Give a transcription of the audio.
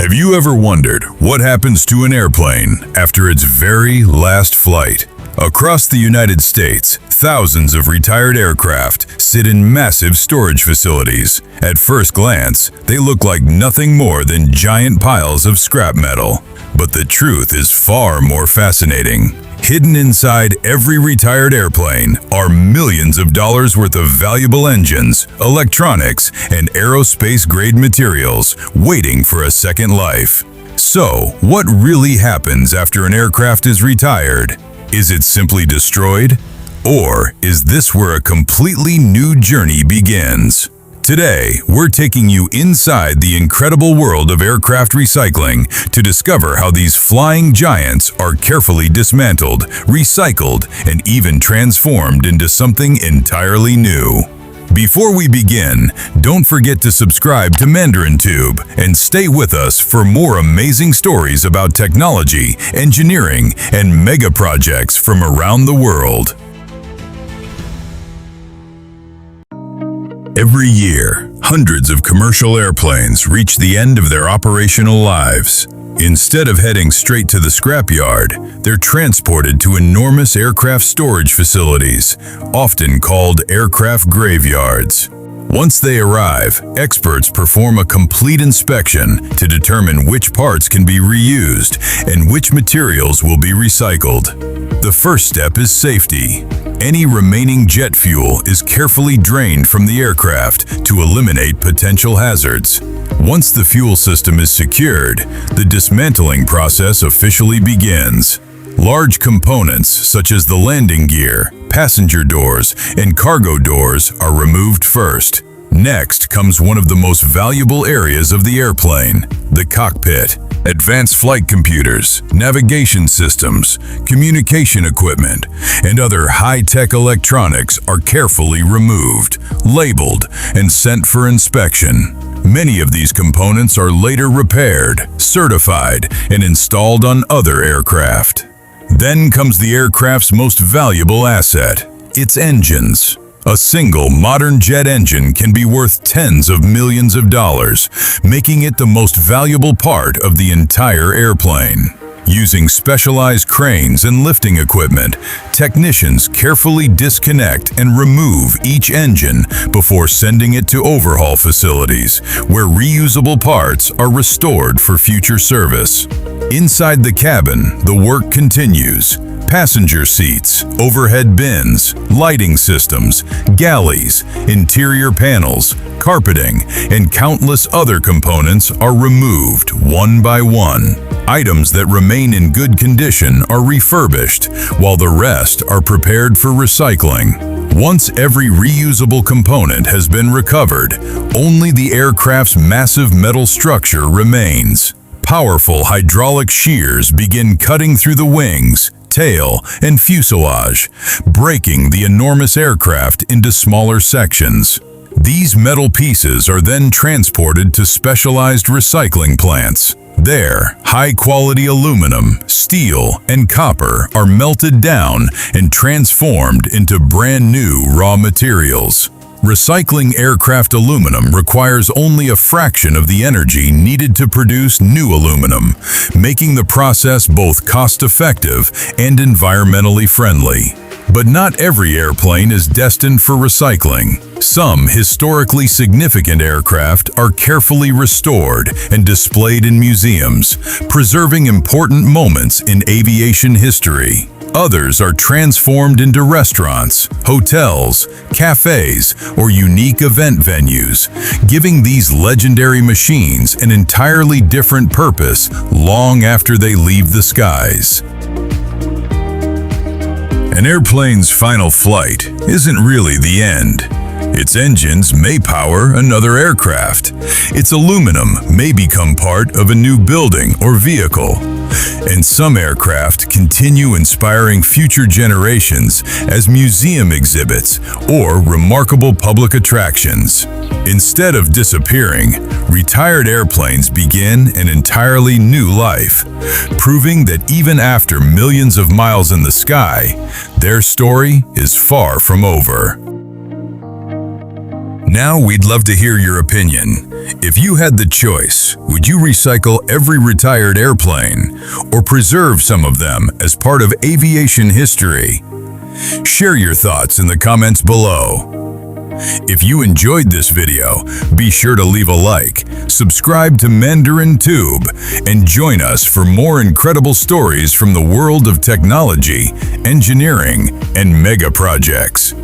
Have you ever wondered what happens to an airplane after its very last flight? Across the United States, thousands of retired aircraft sit in massive storage facilities. At first glance, they look like nothing more than giant piles of scrap metal. But the truth is far more fascinating. Hidden inside every retired airplane are millions of dollars worth of valuable engines, electronics, and aerospace-grade materials waiting for a second life. So, what really happens after an aircraft is retired? Is it simply destroyed? Or is this where a completely new journey begins? Today, we're taking you inside the incredible world of aircraft recycling to discover how these flying giants are carefully dismantled, recycled, and even transformed into something entirely new. Before we begin, don't forget to subscribe to Mandarin Tube and stay with us for more amazing stories about technology, engineering, and mega projects from around the world. Every year, hundreds of commercial airplanes reach the end of their operational lives. Instead of heading straight to the scrapyard, they're transported to enormous aircraft storage facilities, often called aircraft graveyards. Once they arrive, experts perform a complete inspection to determine which parts can be reused and which materials will be recycled. The first step is safety. Any remaining jet fuel is carefully drained from the aircraft to eliminate potential hazards. Once the fuel system is secured, the dismantling process officially begins. Large components such as the landing gear, passenger doors, and cargo doors are removed first. Next comes one of the most valuable areas of the airplane, the cockpit. Advanced flight computers, navigation systems, communication equipment, and other high-tech electronics are carefully removed, labeled, and sent for inspection. Many of these components are later repaired, certified, and installed on other aircraft. Then comes the aircraft's most valuable asset, its engines. A single modern jet engine can be worth tens of millions of dollars, making it the most valuable part of the entire airplane. Using specialized cranes and lifting equipment, technicians carefully disconnect and remove each engine before sending it to overhaul facilities, where reusable parts are restored for future service. Inside the cabin, the work continues. Passenger seats, overhead bins, lighting systems, galleys, interior panels, carpeting, and countless other components are removed one by one. Items that remain in good condition are refurbished, while the rest are prepared for recycling. Once every reusable component has been recovered, only the aircraft's massive metal structure remains. Powerful hydraulic shears begin cutting through the wings, tail, and fuselage, breaking the enormous aircraft into smaller sections. These metal pieces are then transported to specialized recycling plants. There, high-quality aluminum, steel, and copper are melted down and transformed into brand new raw materials. Recycling aircraft aluminum requires only a fraction of the energy needed to produce new aluminum, making the process both cost-effective and environmentally friendly. But not every airplane is destined for recycling. Some historically significant aircraft are carefully restored and displayed in museums, preserving important moments in aviation history. Others are transformed into restaurants, hotels, cafes, or unique event venues, giving these legendary machines an entirely different purpose long after they leave the skies. An airplane's final flight isn't really the end. Its engines may power another aircraft. Its aluminum may become part of a new building or vehicle. And some aircraft continue inspiring future generations as museum exhibits or remarkable public attractions. Instead of disappearing, retired airplanes begin an entirely new life, proving that even after millions of miles in the sky, their story is far from over. Now we'd love to hear your opinion. If you had the choice, would you recycle every retired airplane or preserve some of them as part of aviation history? Share your thoughts in the comments below. If you enjoyed this video, be sure to leave a like, subscribe to Mandarin Tube, and join us for more incredible stories from the world of technology, engineering, and mega projects.